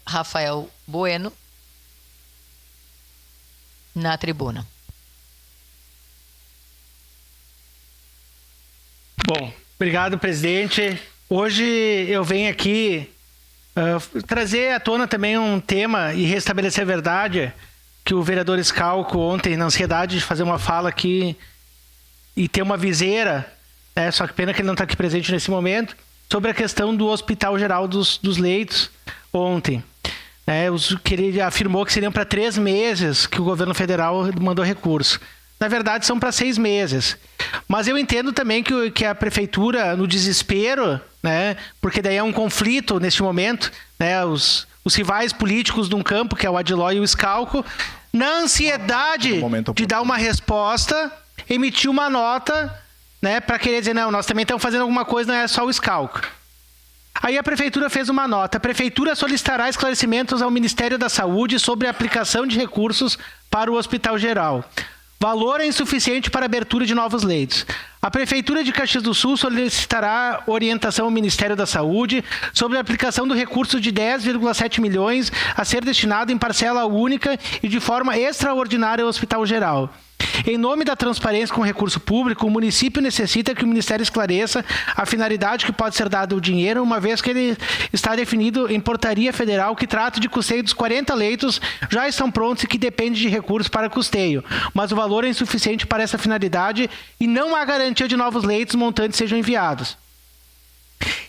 Rafael Bueno na tribuna. Bom, obrigado, presidente. Hoje eu venho aqui trazer à tona também um tema e restabelecer a verdade que o vereador Schalco ontem, na ansiedade de fazer uma fala aqui e ter uma viseira, né, só que pena que ele não está aqui presente nesse momento, sobre a questão do Hospital Geral dos Leitos ontem. Que ele afirmou que seriam para 3 meses que o governo federal mandou recurso. Na verdade, são para 6 meses. Mas eu entendo também que a prefeitura, no desespero, né, porque daí é um conflito neste momento, né, os rivais políticos de um campo, que é o Adiló e o Schalco, na ansiedade de dar uma resposta, emitiu uma nota, né, para querer dizer, não, nós também estamos fazendo alguma coisa, não é só o Schalco. Aí a prefeitura fez uma nota. A prefeitura solicitará esclarecimentos ao Ministério da Saúde sobre a aplicação de recursos para o Hospital Geral. Valor é insuficiente para a abertura de novos leitos. A Prefeitura de Caxias do Sul solicitará orientação ao Ministério da Saúde sobre a aplicação do recurso de 10,7 milhões a ser destinado em parcela única e de forma extraordinária ao Hospital Geral. Em nome da transparência com recurso público, o município necessita que o Ministério esclareça a finalidade que pode ser dado o dinheiro, uma vez que ele está definido em portaria federal que trata de custeio dos 40 leitos já estão prontos e que depende de recursos para custeio. Mas o valor é insuficiente para essa finalidade e não há garantia de novos leitos montantes sejam enviados.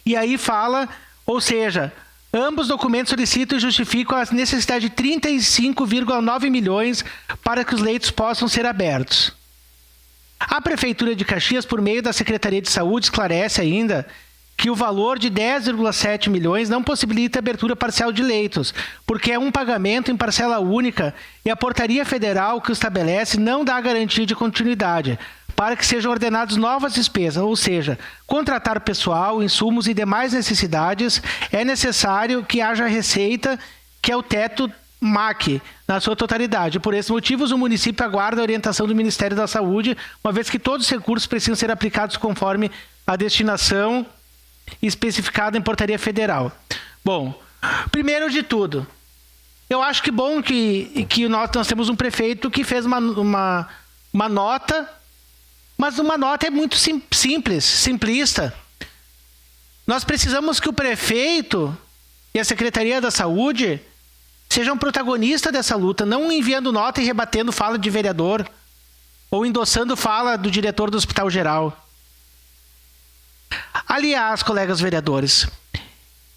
E aí fala, ou seja, ambos documentos solicitam e justificam a necessidade de 35,9 milhões para que os leitos possam ser abertos. A Prefeitura de Caxias, por meio da Secretaria de Saúde, esclarece ainda que o valor de 10,7 milhões não possibilita a abertura parcial de leitos, porque é um pagamento em parcela única e a portaria federal que o estabelece não dá garantia de continuidade, para que sejam ordenadas novas despesas, ou seja, contratar pessoal, insumos e demais necessidades, é necessário que haja receita, que é o teto MAC, na sua totalidade. Por esses motivos, o município aguarda a orientação do Ministério da Saúde, uma vez que todos os recursos precisam ser aplicados conforme a destinação especificada em portaria federal. Bom, primeiro de tudo, eu acho que bom que nós temos um prefeito que fez uma nota. Mas uma nota é muito simples, simplista. Nós precisamos que o prefeito e a Secretaria da Saúde sejam protagonistas dessa luta, não enviando nota e rebatendo fala de vereador ou endossando fala do diretor do Hospital Geral. Aliás, colegas vereadores,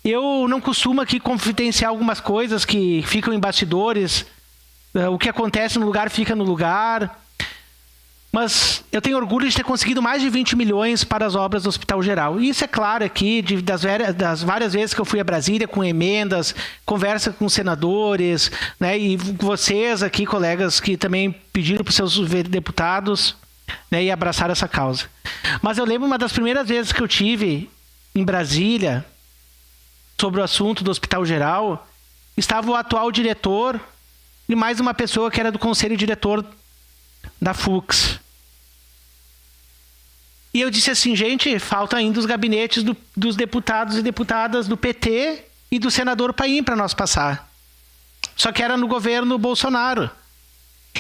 eu não costumo aqui confidenciar algumas coisas que ficam em bastidores, o que acontece no lugar fica no lugar. Mas eu tenho orgulho de ter conseguido mais de 20 milhões para as obras do Hospital Geral. E isso é claro aqui, das várias vezes que eu fui a Brasília com emendas, conversa com senadores, né, e vocês aqui, colegas, que também pediram para os seus deputados, né, e abraçaram essa causa. Mas eu lembro uma das primeiras vezes que eu tive em Brasília sobre o assunto do Hospital Geral, estava o atual diretor e mais uma pessoa que era do conselho diretor da FUX. E eu disse assim, gente, falta ainda os gabinetes dos deputados e deputadas do PT e do senador Paim para nós passar. Só que era no governo Bolsonaro.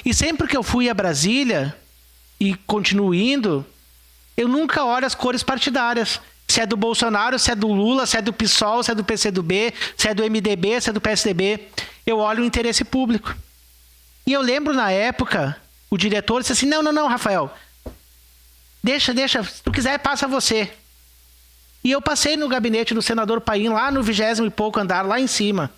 E sempre que eu fui a Brasília, e continuo indo, eu nunca olho as cores partidárias. Se é do Bolsonaro, se é do Lula, se é do PSOL, se é do PCdoB, se é do MDB, se é do PSDB. Eu olho o interesse público. E eu lembro na época, o diretor disse assim, não, Rafael, deixa, se tu quiser, passa você. E eu passei no gabinete do senador Paim, lá no 20º e pouco andar, lá em cima.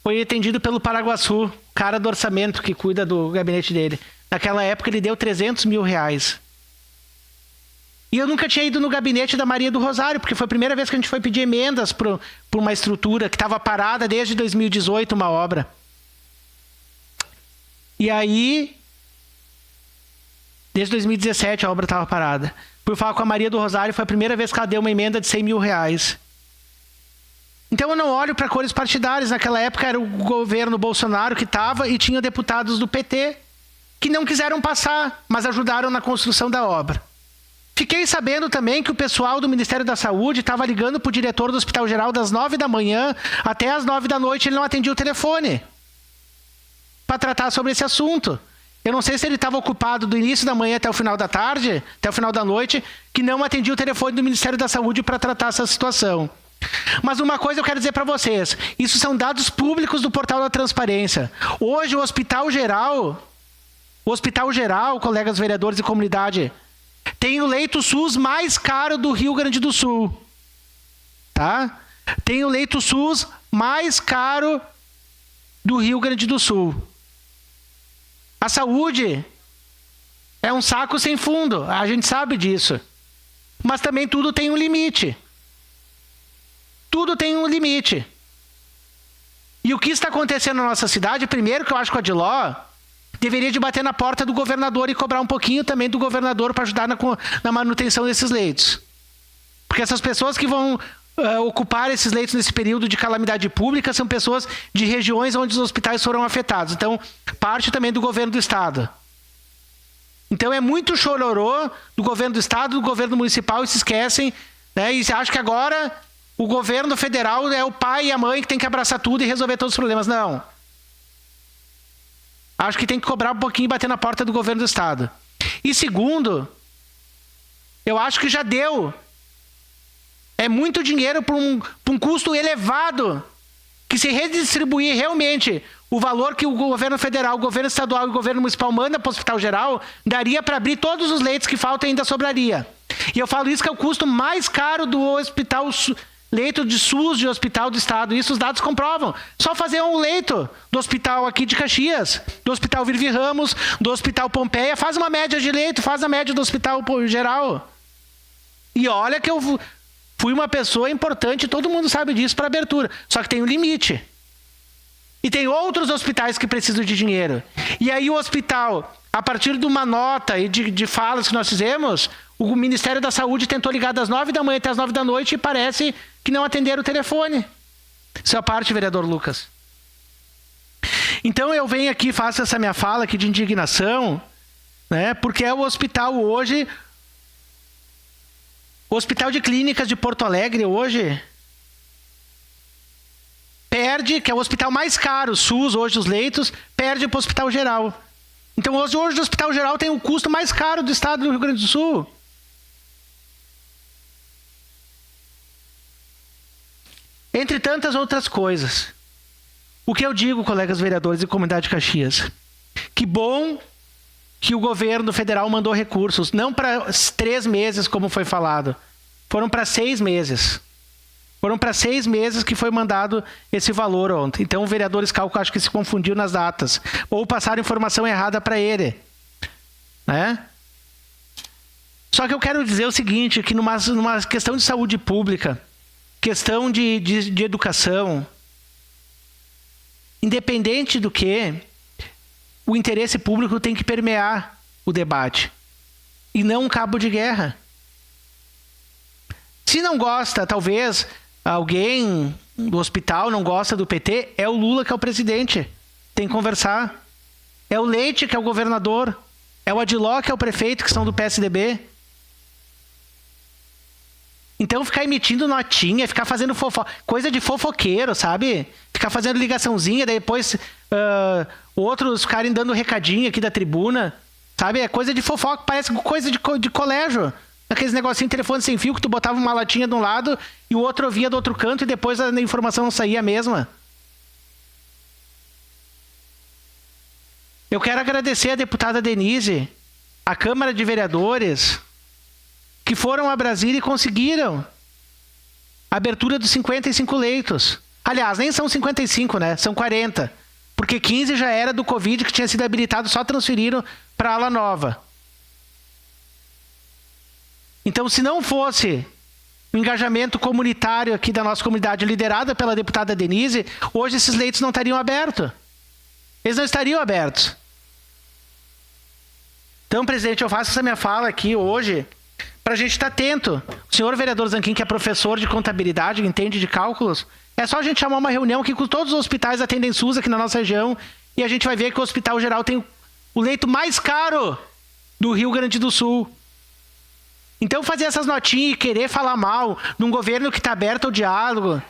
Foi atendido pelo Paraguaçu, cara do orçamento que cuida do gabinete dele. Naquela época ele deu 300 mil reais. E eu nunca tinha ido no gabinete da Maria do Rosário, porque foi a primeira vez que a gente foi pedir emendas por uma estrutura que estava parada desde 2018, uma obra. E aí, desde 2017 a obra estava parada. Por falar com a Maria do Rosário, foi a primeira vez que ela deu uma emenda de 100 mil reais. Então eu não olho para cores partidárias. Naquela época era o governo Bolsonaro que estava e tinha deputados do PT que não quiseram passar, mas ajudaram na construção da obra. Fiquei sabendo também que o pessoal do Ministério da Saúde estava ligando para o diretor do Hospital Geral das 9 da manhã até as 9 da noite, ele não atendia o telefone para tratar sobre esse assunto. Eu não sei se ele estava ocupado do início da manhã até o final da tarde, até o final da noite, que não atendia o telefone do Ministério da Saúde para tratar essa situação. Mas uma coisa eu quero dizer para vocês, isso são dados públicos do Portal da Transparência. Hoje o Hospital Geral, colegas vereadores e comunidade, tem o leito SUS mais caro do Rio Grande do Sul. Tá? Tem o leito SUS mais caro do Rio Grande do Sul. A saúde é um saco sem fundo, a gente sabe disso. Mas também tudo tem um limite. Tudo tem um limite. E o que está acontecendo na nossa cidade, primeiro que eu acho que o Adiló deveria de bater na porta do governador e cobrar um pouquinho também do governador para ajudar na manutenção desses leitos. Porque essas pessoas que vão ocupar esses leitos nesse período de calamidade pública são pessoas de regiões onde os hospitais foram afetados. Então, parte também do governo do estado. Então, é muito chororô do governo do estado, do governo municipal, e se esquecem, né, e acham que agora o governo federal é o pai e a mãe que tem que abraçar tudo e resolver todos os problemas. Não. Acho que tem que cobrar um pouquinho e bater na porta do governo do estado. E segundo, eu acho que já deu. É muito dinheiro para um custo elevado, que se redistribuir realmente o valor que o governo federal, o governo estadual e o governo municipal manda para o Hospital Geral, daria para abrir todos os leitos que faltam e ainda sobraria. E eu falo isso que é o custo mais caro do hospital, leito de SUS de hospital do estado. Isso os dados comprovam. Só fazer um leito do hospital aqui de Caxias, do Hospital Virvi Ramos, do Hospital Pompeia, faz uma média de leito, faz a média do Hospital Geral. E olha que eu fui uma pessoa importante, todo mundo sabe disso, para abertura. Só que tem um limite. E tem outros hospitais que precisam de dinheiro. E aí o hospital, a partir de uma nota e de falas que nós fizemos, o Ministério da Saúde tentou ligar das 9 da manhã até as 9 da noite e parece que não atenderam o telefone. Isso é a parte, vereador Lucas. Então eu venho aqui, faço essa minha fala aqui de indignação, né, porque é o hospital hoje... O Hospital de Clínicas de Porto Alegre hoje perde, que é o hospital mais caro, o SUS, hoje os leitos, perde para o Hospital Geral. Então hoje o Hospital Geral tem o custo mais caro do estado do Rio Grande do Sul. Entre tantas outras coisas. O que eu digo, colegas vereadores e comunidade de Caxias? Que bom que o governo federal mandou recursos, não para 3 meses, como foi falado. Foram para 6 meses. Foram para 6 meses que foi mandado esse valor ontem. Então o vereador Schalco acho que se confundiu nas datas. Ou passaram informação errada para ele. Né? Só que eu quero dizer o seguinte, que numa questão de saúde pública, questão de educação, independente do que, o interesse público tem que permear o debate. E não um cabo de guerra. Se não gosta, talvez, alguém do hospital não gosta do PT, é o Lula que é o presidente. Tem que conversar. É o Leite que é o governador. É o Adiló que é o prefeito, que são do PSDB. Então ficar emitindo notinha, ficar fazendo coisa de fofoqueiro, sabe? Ficar fazendo ligaçãozinha, daí depois outros ficarem dando recadinho aqui da tribuna, sabe? É coisa de fofoca, parece coisa de colégio. Aqueles negocinhos de telefone sem fio que tu botava uma latinha de um lado e o outro ouvia do outro canto e depois a informação não saía a mesma. Eu quero agradecer a deputada Denise, a Câmara de Vereadores, que foram a Brasília e conseguiram a abertura dos 55 leitos. Aliás, nem são 55, né? São 40. Porque 15 já era do Covid, que tinha sido habilitado, só transferiram para a ala nova. Então, se não fosse o engajamento comunitário aqui da nossa comunidade, liderada pela deputada Denise, hoje esses leitos não estariam abertos. Eles não estariam abertos. Então, presidente, eu faço essa minha fala aqui hoje para a gente estar atento. O senhor vereador Zanquim, que é professor de contabilidade, que entende de cálculos, é só a gente chamar uma reunião aqui com todos os hospitais atendem SUS aqui na nossa região e a gente vai ver que o Hospital Geral tem o leito mais caro do Rio Grande do Sul. Então fazer essas notinhas e querer falar mal num governo que está aberto ao diálogo,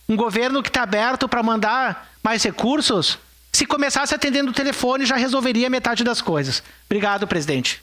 um governo que está aberto para mandar mais recursos, se começasse atendendo o telefone já resolveria metade das coisas. Obrigado, presidente.